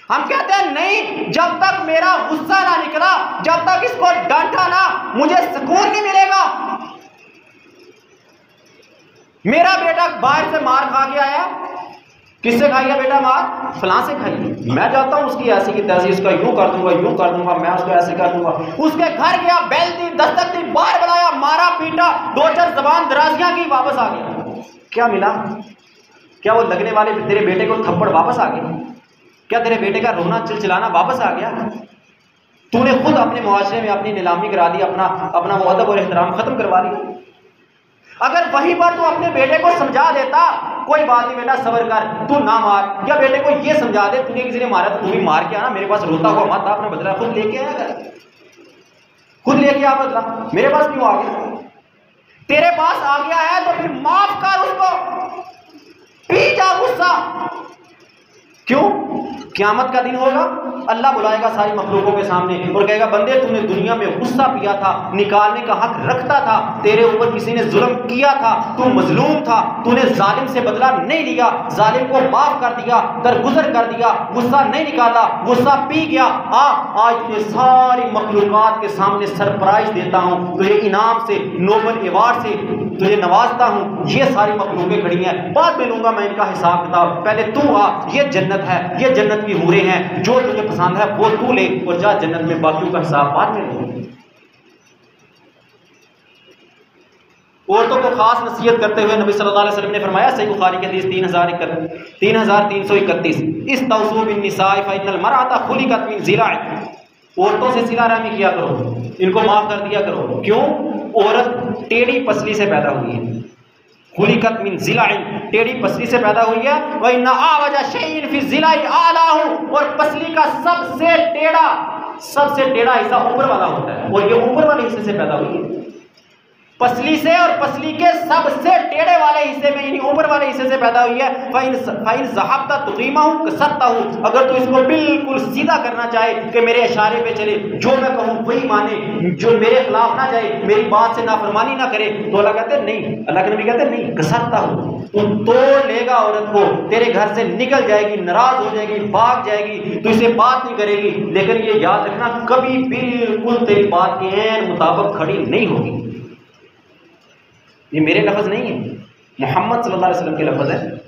हम कहते हैं नहीं, जब तक मेरा गुस्सा ना निकला, जब तक इसको डांटा ना, मुझे सुकून नहीं मिलेगा। मेरा बेटा बाहर से मार खा के आया, किससे खाई है बेटा मार? फलां से खाई है। मैं जाता हूं उसकी ऐसी की तैसी, उसका यूं कर दूंगा, यूं कर दूंगा, मैं उसको ऐसे कर दूंगा। उसके घर गया, बेल दी, दस्तक दी, बाहर बुलाया, मारा पीटा, 2-4 जबान दराजियां की, वापस आ गया। क्या मिला? क्या वो लगने वाले तेरे बेटे को थप्पड़ वापस आ गए? क्या तेरे बेटे का रोना चिल्लाना वापस आ गया? तूने खुद अपने मुआशरे में अपनी नीलामी करा दी, अपना वो अदब और एहतराम खत्म करवा लिया। अगर वहीं पर तू अपने बेटे को समझा देता, कोई बात नहीं बेटा सब्र कर, तू ना मार, या बेटे को ये समझा दे, तुझे किसी ने मारा तो तू भी मार के आना, मेरे पास रोता हुआ मत आ, अपना बदला खुद लेके आया कर, खुद लेके आ बदला, मेरे पास क्यों आ गया? तेरे पास आ गया है तो फिर माफ कर उसको, पी जा गुस्सा। क्यों? क़यामत का दिन होगा, अल्लाह बुलाएगा सारी मखलूकों के सामने और कहेगा, बंदे तूने दुनिया में गुस्सा पिया था, निकालने का हक रखता था, तेरे ऊपर किसी ने जुल्म किया था, तू मजलूम था, तूने जालिम से बदला नहीं लिया, जालिम को माफ कर दिया, दरगुजर कर दिया, गुस्सा नहीं निकाला, गुस्सा पी गया। आज तुझे सारी मखलूकात के सामने सरप्राइज देता हूं, तुझे इनाम से, नोबल अवार्ड से तुझे नवाजता हूं, ये सारी मखलूकें खड़ी हैं, बाद में लूंगा मैं इनका हिसाब किताब, पहले तू आ, ये जन्नत है, ये जन्नत की हूरें हैं, जो तुझे पसंद है वो तू ले और जा जन्नत में, बाकियों का हिसाब बाद में ले। औरतों को खास नसीहत करते हुए नबी सल्लल्लाहु अलैहि वसल्लम ने फरमाया, सही बुखारी की हदीस 3331, इस्तौसू बिन निसाइ फ़इन्नल मरअता खुलिकत मिन ज़िलाइ, औरतों से सिला रहमी किया करो, इनको माफ कर दिया करो। क्यों? औरत टेढ़ी पसली से पैदा हुई है, खुलिकत मिन ज़िलाइन, टेढ़ी पसली से पैदा हुई है। व इन्ना आवजा शैइन फी ज़िलाई आलाहु, और पसली का सबसे टेढ़ा हिस्सा ऊपर वाला होता है, और ये ऊपर वाले हिस्से से पैदा हुई है, पसली से, और पसली के सबसे टेढ़े वाले हिस्से में, यानी ऊपर वाले हिस्से से पैदा हुई है। फ़इन ज़हबता तुक़ीमहु कसरतहु, अगर तू इसको बिल्कुल सीधा करना चाहे कि मेरे इशारे पे चले, जो मैं कहूँ वही माने, जो मेरे खिलाफ ना जाए, मेरी बात से नाफरमानी ना करे, तो अल्लाह कहते नहीं, अल्लाह के नबी कहते नहीं, कसरतहु, तू तोड़ लेगा औरत को, तेरे घर से निकल जाएगी, नाराज हो जाएगी, भाग जाएगी, तू इसे बात नहीं करेगी, लेकिन ये याद रखना कभी बिल्कुल तेरी बात के ऐन मुताबिक खड़ी नहीं होगी। ये मेरे लफ्ज़ नहीं है, मोहम्मद सल्लल्लाहु अलैहि वसल्लम के लफ्ज़ है।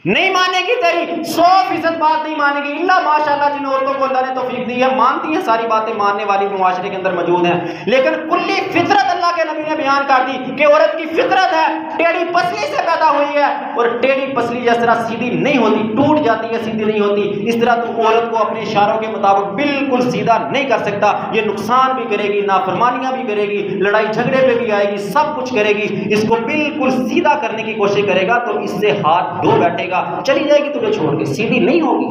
नहीं मानेगी, तेरी 100% बात नहीं मानेगी, इल्ला माशाअल्लाह जिन औरतों को अल्लाह ने तौफीक दी है, मानती हैं, सारी बातें मानने वाली मुआशरे के अंदर मौजूद हैं, लेकिन कुल्ली फितरत अल्लाह के नबी ने बयान कर दी कि औरत की फितरत है, टेढ़ी पसली से पैदा हुई है, और टेढ़ी पसली जिस तरह सीधी नहीं होती, टूट जाती है, सीधी नहीं होती, इस तरह तू औरत को अपने इशारों के मुताबिक बिल्कुल सीधा नहीं कर सकता। ये नुकसान भी करेगी, नाफरमानियां भी करेगी, लड़ाई झगड़े पे भी आएगी, सब कुछ करेगी। इसको बिल्कुल सीधा करने की कोशिश करेगा तो इससे हाथ धो बैठेगा, चली जाएगी तुझे छोड़ के, सीधी नहीं होगी।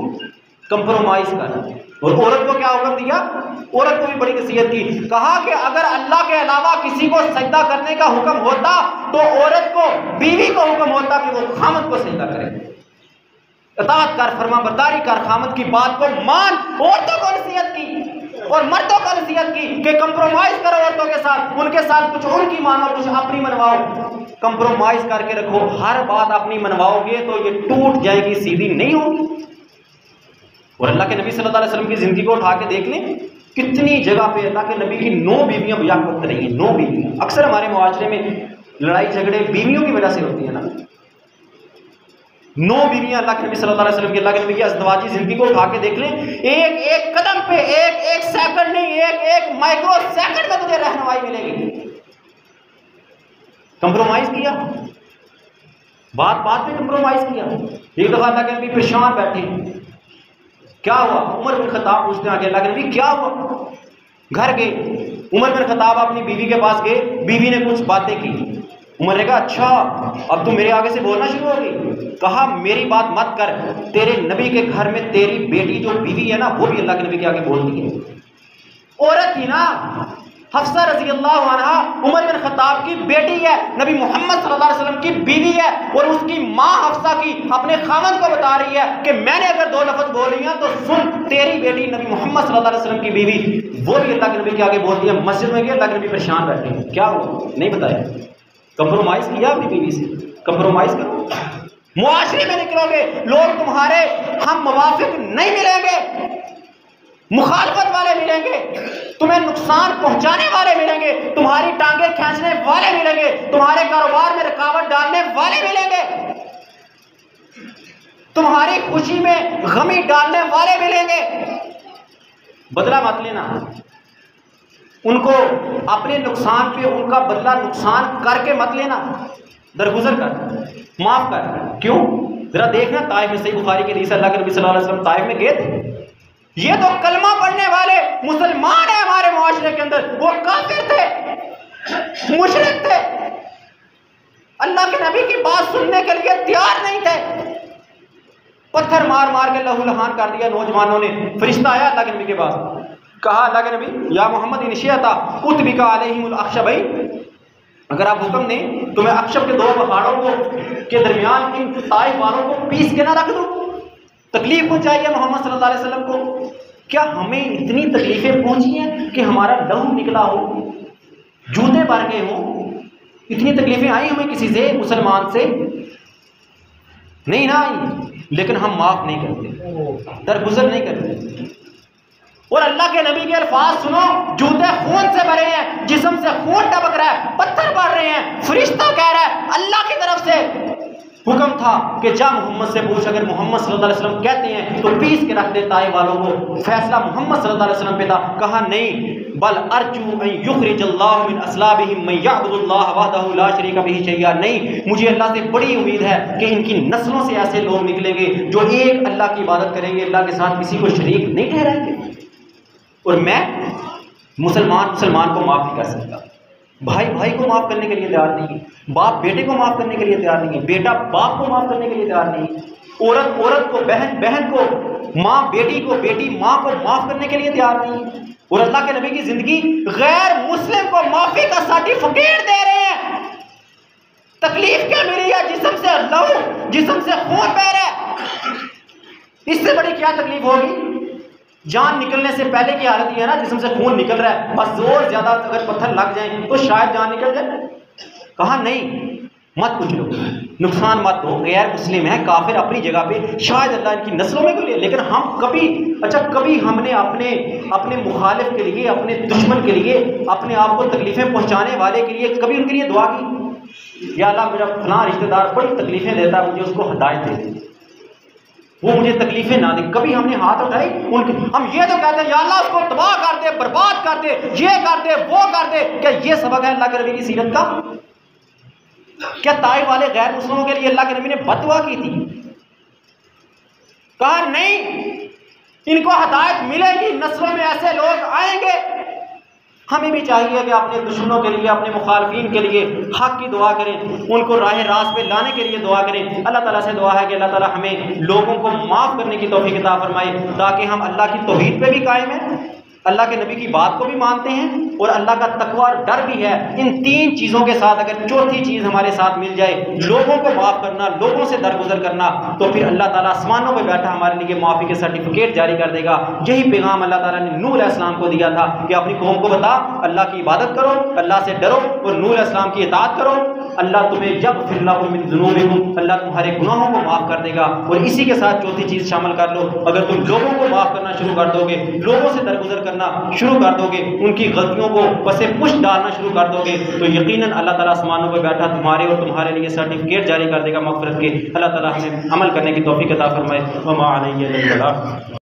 कंप्रोमाइज कर। और औरत को क्या हुक्म दिया? औरत को भी बड़ी नसीहत की, कहा कि अगर अल्लाह के अलावा किसी को सजदा करने का हुक्म होता तो औरत को, बीवी को हुक्म होता कि वो खामद को सजदा करे। इताअत कर, फरमा बरदारी कर, खामद की बात को मान। औरतों को नसीहत की और मर्दों को नसीहत की कि कंप्रोमाइज करो औरतों के साथ, उनके साथ कुछ उनकी मानो, कुछ अपनी मनवाओ। कंप्रोमाइज करके रखो, हर बात अपनी मनवाओगे तो ये टूट जाएगी, सीधी नहीं होगी। और अल्लाह के नबी सल्लल्लाहु अलैहि वसल्लम की जिंदगी को उठा के देख लें, कितनी जगह पे अल्लाह के नबी की 9 बीवियां बयान वक्त रही हैं। 9 बीवियां। अक्सर हमारे मुआशरे में लड़ाई झगड़े बीवियों की वजह से होती है ना। 9 बीवियां अल्लाह के नबी सल्लल्लाहु अलैहि वसल्लम की, अल्लाह के नबी की अज़दवाजी जिंदगी को उठा के देख लें, एक एक कदम पे, एक एक सेकंड नहीं, एक एक माइक्रो सेकंड में तुझे रहनुमाई मिलेगी। कंप्रोमाइज किया, बात बात पे कंप्रोमाइज किया। एक दफा अल्लाह के नबी परेशान बैठे, क्या हुआ? उमर बिन खत्ताब पूछते हैं आगे, अल्लाह के नबी क्या हुआ? घर गए, उमर बिन खत्ताब अपनी बीवी के पास गए, बीवी ने कुछ बातें की। उमर ने कहा अच्छा अब तू मेरे आगे से बोलना शुरू हो गई। कहा मेरी बात मत कर, तेरे नबी के घर में तेरी बेटी जो बीवी है ना, वो भी अल्लाह के नबी के आगे बोलती है। औरत थी ना, हफ्सा रजी अल्लाह अन्हा उमर बिन खत्ताब की बेटी है, नबी मोहम्मद सल्लल्लाहु अलैहि वसल्लम की बीवी है। और उसकी माँ हफ्सा की अपने खामन को बता रही है कि मैंने अगर 2 लफ्ज बोल रही हैं तो सुन, तेरी बेटी नबी मोहम्मद सल्लल्लाहु अलैहि वसल्लम की बीवी वो भी अल्लाह के नबी के आगे बोलती है। मस्जिद में गए, अल्लाह के नबी परेशान बैठे, क्या हुआ? नहीं बताया। कंप्रोमाइज किया अपनी बीवी से। कंप्रोमाइज करो, मुआशरे में निकलोगे, लोग तुम्हारे हम मुवाफिक नहीं मिलेंगे, मुखालफत वाले मिलेंगे, तुम्हें नुकसान पहुंचाने वाले मिलेंगे, तुम्हारी टांगे खींचने वाले मिलेंगे, तुम्हारे कारोबार में रुकावट डालने वाले मिलेंगे, तुम्हारी खुशी में गमी डालने वाले मिलेंगे। बदला मत लेना, उनको अपने नुकसान पे उनका बदला नुकसान करके मत लेना, दरगुजर कर, माफ कर। क्यों? जरा देखना ताइफ में, सही बुखारी की हदीस, अल्लाह के नबी सल्लल्लाहु अलैहि वसल्लम ताइफ में गए थे। ये तो कलमा पढ़ने वाले मुसलमान है हमारे मुआशरे के अंदर, वो काफिर थे, मुशरिक थे, अल्लाह के नबी की बात सुनने के लिए तैयार नहीं थे। पत्थर मार मार के लहू लहान कर दिया नौजवानों ने। फरिश्ता आया अल्लाह के नबी के पास, कहा अल्लाह के नबी या मोहम्मद इनशियता उतबिका अलैहिमुल अखशबैन, अगर आप हुक्म दें तो मैं अक्षब के 2 पहाड़ों को के दरमियान इन ताइफ वालों को पीस के ना रख दूं। तकलीफ पहुंचाई है मोहम्मद सल्लल्लाहु अलैहि वसल्लम को। क्या हमें इतनी तकलीफें पहुंची हैं कि हमारा लहू निकला हो, जूते भर गए हो? इतनी तकलीफें आई हमें किसी से, मुसलमान से? नहीं ना आई, लेकिन हम माफ नहीं करते, दरगुजर नहीं करते। और अल्लाह के नबी के अल्फाज सुनो, जूते खून से भरे हैं, जिस्म से खून टपक रहा है, पत्थर पड़ रहे हैं। फरिश्ता कह रहा है अल्लाह की तरफ से हुक्म था कि जा मोहम्मद से पूछ, अगर मोहम्मद सल्लल्लाहु अलैहि वसल्लम कहते हैं तो पीस के रख दे ताइफ वालों को। फैसला मोहम्मद सल्लल्लाहु अलैहि वसल्लम पे था। कहा नहीं, बल अर्जू अन युखरिजल्लाहु मिन अस्लाबिहिम मन यअबुदुल्लाह वहदहु ला शरीका बिही शैया। नहीं, मुझे अल्लाह से बड़ी उम्मीद है कि इनकी नस्लों से ऐसे लोग निकलेंगे जो एक अल्लाह की इबादत करेंगे, अल्लाह के साथ किसी को शरीक नहीं ठहराएंगे। और मैं मुसलमान को माफ नहीं कर सकता, भाई भाई को माफ करने के लिए तैयार नहीं है, बाप बेटे को माफ करने के लिए तैयार नहीं है, बेटा बाप को माफ करने के लिए तैयार नहीं है, औरत को, बहन को, माँ बेटी को, बेटी माँ को माफ करने के लिए तैयार नहीं है। और अल्लाह के नबी की जिंदगी गैर मुस्लिम को माफी का सर्टिफिकेट दे रहे हैं। तकलीफ क्या मिली है? जिस्म से लहू, जिस्म से खून बह रहा है, इससे बड़ी क्या तकलीफ होगी? जान निकलने से पहले की हालत ये है ना, जिस्म से खून निकल रहा है, बस जोर ज्यादा अगर पत्थर लग जाए तो शायद जान निकल जाए। कहा नहीं, मत कुछ लो, नुकसान मत दो, गैर मुस्लिम है, काफिर अपनी जगह पे, शायद अल्लाह इनकी नस्लों में को ले, लेकिन हम कभी हमने अपने मुखालिफ के लिए, अपने दुश्मन के लिए, अपने आप को तकलीफें पहुंचाने वाले के लिए कभी उनके लिए दुआ की? या अल्लाह मेरा फलां रिश्तेदार बड़ी तकलीफें देता है, मुझे उसको हिदायत दे, वो मुझे तकलीफें ना दे। कभी हमने हाथ उठाई उनके? हम ये तो कहते हैं या अल्लाह उसको तबाह कर दे, बर्बाद कर दे, ये कर दे, वो कर दे। क्या ये सबक है अल्लाह के नबी की सीरत का? क्या ताइफ वाले गैर मुस्लिमों के लिए अल्लाह के नबी ने बददुआ की थी? कहा नहीं, इनको हिदायत मिलेगी, नस्लों में ऐसे लोग आएंगे हमें भी चाहिए कि अपने दुश्मनों के लिए, अपने मुखालफीन के लिए हक की दुआ करें, उनको राह रास्त पे लाने के लिए दुआ करें। अल्लाह ताला से दुआ है कि अल्लाह ताला हमें लोगों को माफ़ करने की तौफीक अता फरमाए, ताकि हम अल्लाह की तौहीद पे भी कायम हैं, अल्लाह के नबी की बात को भी मानते हैं और अल्लाह का तकवा और डर भी है। इन तीन चीज़ों के साथ अगर चौथी चीज़ हमारे साथ मिल जाए, लोगों को माफ़ करना, लोगों से दरगुजर करना, तो फिर अल्लाह ताला आसमानों पे बैठा हमारे लिए माफ़ी के सर्टिफिकेट जारी कर देगा। यही पैगाम अल्लाह ताला ने नूह अलैहिस्सलाम को दिया था कि अपनी कौम को बता, अल्लाह की इबादत करो, अल्लाह से डरो और नूह अलैहिस्सलाम की इताअत करो। अल्लाह तुम्हें जब अल्लाह तुम्हारे गुनाहों को माफ़ कर देगा। और इसी के साथ चौथी चीज़ शामिल कर लो, अगर तुम लोगों को माफ़ करना शुरू कर दोगे, लोगों से दरगुजर करना शुरू कर दोगे, उनकी गलतियों को पसे पुश डालना शुरू कर दोगे, तो यकीनन अल्लाह ताला आसमानों पर बैठा तुम्हारे और तुम्हारे लिए सर्टिफिकेट जारी कर देगा मग़फ़िरत के। अल्लाह ताला हमें अमल करने की तौफ़ीक़ अता फरमाए। व मा अलैहि इल्लल बलाग़।